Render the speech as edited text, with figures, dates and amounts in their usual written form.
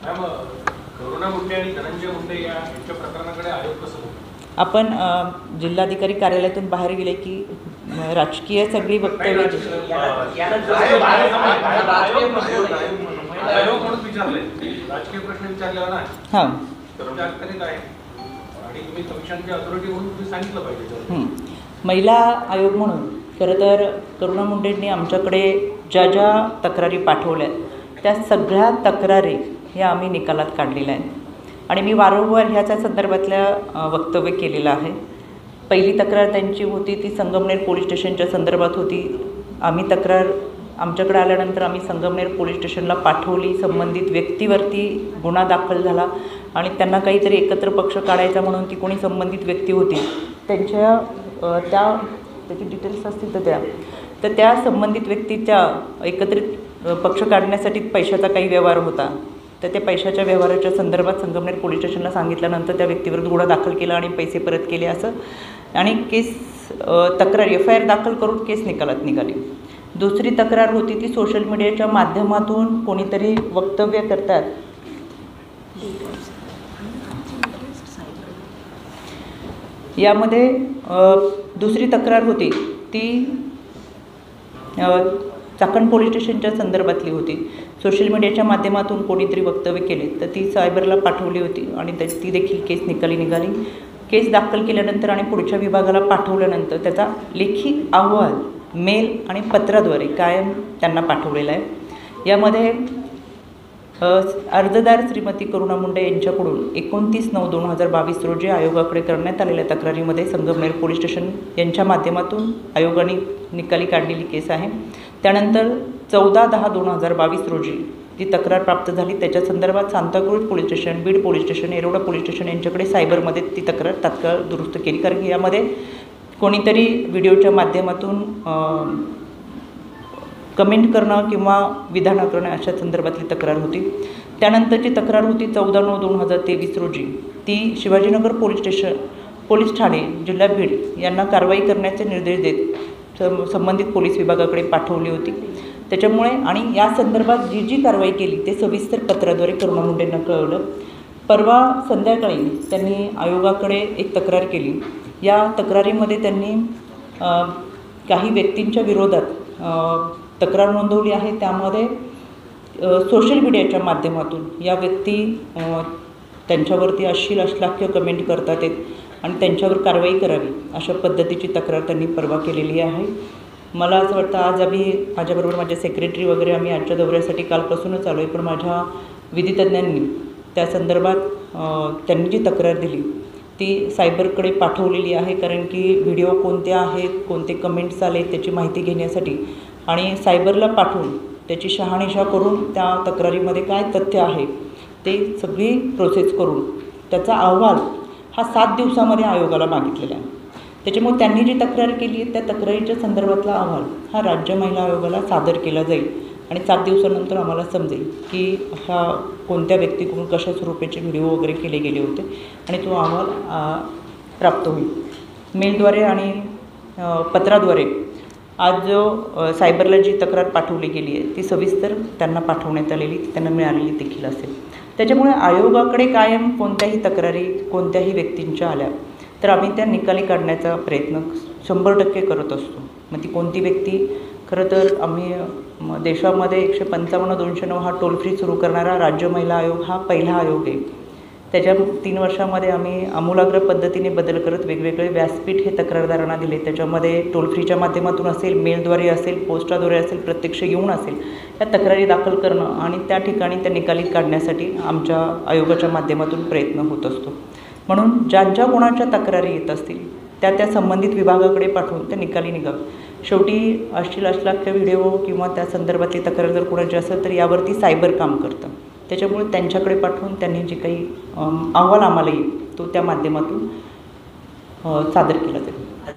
करुणा मुंडे आणि धनंजय मुंडे यांच्या प्रकरणाकडे आयोग कसं बघतो? आपण जिल्हाधिकारी कार्यालयातून बाहेर गेले की राजकीय सगळी वक्तव्य आयोग म्हणून विचारले, राजकीय प्रश्न विचारलेला नाही. हां, तर त्यात काय आणि तुम्ही कमिशनची अथॉरिटी म्हणून तुम्ही सांगितलं पाहिजे. महिला आयोग म्हणून खरं तर करुणा मुंडेंनी आमच्याकडे ज्या ज्या तक्रारी पाठवल्या त्या सगळ्या तक्रारी ह्या आम्ही निकालात काढलेल्या आहेत आणि मी वारंवार ह्याच्या संदर्भातल्या वक्तव्य केलेलं आहे. पहिली तक्रार त्यांची होती ती संगमनेर पोलीस स्टेशनच्या संदर्भात होती. आम्ही तक्रार आमच्याकडे आल्यानंतर आम्ही संगमनेर पोलीस स्टेशनला पाठवली. संबंधित व्यक्तीवरती गुन्हा दाखल झाला आणि त्यांना काहीतरी एकत्र पक्ष काढायचा म्हणून ती कोणी संबंधित व्यक्ती होती त्यांच्या त्याची डिटेल्स असतील तर त्या संबंधित व्यक्तीच्या एकत्रित पक्ष काढण्यासाठी पैशाचा काही व्यवहार होता. तर त्या पैशाच्या व्यवहाराच्या संदर्भात संगमनेर पोलीस स्टेशनला सांगितल्यानंतर त्या व्यक्तीविरुद्ध गुन्हा दाखल केला आणि पैसे परत केले असं आणि केस तक्रार FIR दाखल करून केस निकालात निघाली. दुसरी तक्रार होती ती सोशल मीडियाच्या माध्यमातून कोणीतरी वक्तव्य करतात. यामध्ये दुसरी तक्रार होती ती चाकण पोलीस स्टेशनच्या संदर्भातली होती. सोशल मीडियाच्या माध्यमातून कोणीतरी वक्तव्य केले तर ती सायबरला पाठवली होती आणि ती देखील केस निघाली. केस दाखल केल्यानंतर आणि पुढच्या विभागाला पाठवल्यानंतर त्याचा लेखी अहवाल मेल आणि पत्राद्वारे कायम त्यांना पाठवलेला आहे. यामध्ये अर्जदार श्रीमती करुणा मुंडे यांच्याकडून 29/9/2022 रोजी आयोगाकडे करण्यात आलेल्या तक्रारीमध्ये संगमनेर पोलीस स्टेशन यांच्या माध्यमातून आयोगाने निकाली काढलेली केस आहे. त्यानंतर 14/10/2022 रोजी जी तक्रार प्राप्त झाली त्याच्या संदर्भात Santacruz police station, Beed police station, Yerwada police station यांच्याकडे सायबरमध्ये ती तक्रार तात्काळ दुरुस्त केली. कारण की यामध्ये कोणीतरी व्हिडिओच्या माध्यमातून कमेंट करणं किंवा विधानं करणं अशा संदर्भातली तक्रार होती. त्यानंतरची तक्रार होती 14/9/2023 रोजी. ती शिवाजीनगर पोलीस ठाणे जिल्हा बीड यांना कारवाई करण्याचे निर्देश देत संबंधित पोलीस विभागाकडे पाठवली होती. त्याच्यामुळे आणि या संदर्भात जी कारवाई केली ते सविस्तर पत्राद्वारे करुणा मुंडेंना कळवलं. परवा संध्याकाळी त्यांनी आयोगाकडे एक तक्रार केली. या तक्रारीमध्ये त्यांनी काही व्यक्तींच्या विरोधात तक्रार नोंदवली आहे. त्यामध्ये सोशल मीडियाच्या माध्यमातून या व्यक्ती त्यांच्यावरती अश्लील कमेंट करतात आणि त्यांच्यावर कारवाई करावी अशा पद्धतीची तक्रार त्यांनी परवा केलेली आहे. मला असं वाटतं आज माझ्याबरोबर माझे सेक्रेटरी वगैरे आम्ही आजच्या दौऱ्यासाठी कालपासूनच आलो आहे. पण माझ्या विधितज्ञांनी त्या संदर्भात त्यांनी जी तक्रार दिली ती सायबरकडे पाठवलेली आहे. कारण की व्हिडिओ कोणते आहेत, कोणते कमेंट्स आले त्याची माहिती घेण्यासाठी आणि सायबरला पाठवून त्याची शहानिशा करून त्या तक्रारीमध्ये काय तथ्य आहे ते सगळी प्रोसेस करून त्याचा अहवाल हा 7 दिवसामध्ये आयोगाला मागितलेला आहे. त्याच्यामुळे त्यांनी जी तक्रार केली आहे त्या तक्रारीच्या संदर्भातला अहवाल हा राज्य महिला आयोगाला सादर केला जाईल आणि 7 दिवसानंतर आम्हाला समजेल की ह्या कोणत्या व्यक्तीकडून कशा स्वरूपाचे व्हिडिओ वगैरे केले गेले होते आणि तो अहवाल प्राप्त होईल. मेलद्वारे आणि पत्राद्वारे आज जो सायबरला जी तक्रार पाठवली गेली आहे ती सविस्तर त्यांना पाठवण्यात आलेली त्यांना मिळालेली देखील असेल. त्याच्यामुळे आयोगाकडे कायम कोणत्याही तक्रारी कोणत्याही व्यक्तींच्या आल्या तर आम्ही त्या निकाली काढण्याचा प्रयत्न 100% करत असतो. मग ती कोणती व्यक्ती खरं तर आम्ही देशामध्ये 155-209 हा टोल फ्री सुरू करणारा राज्य महिला आयोग हा पहिला आयोग आहे. त्याच्या 3 वर्षामध्ये आम्ही आमूलाग्र पद्धतीने बदल करत वेगवेगळे व्यासपीठ हे तक्रारदारांना दिले. त्याच्यामध्ये टोल फ्रीच्या माध्यमातून असेल, मेलद्वारे असेल, पोस्टाद्वारे असेल, प्रत्यक्ष येऊन असेल या तक्रारी दाखल करणं आणि त्या ठिकाणी त्या निकाली काढण्यासाठी आमच्या आयोगाच्या माध्यमातून प्रयत्न होत असतो. म्हणून ज्या कोणाच्या तक्रारी येत असतील त्या संबंधित विभागाकडे पाठवून त्या निकाली निघावं. शेवटी अश्लील व्हिडिओ किंवा त्या संदर्भातली तक्रार जर कोणाची असेल तर यावरती सायबर काम करतं. त्याच्यामुळे त्यांच्याकडे पाठवून त्यांनी जे काही अहवाल आम्हाला येईल तो त्या माध्यमातून सादर केला जाईल.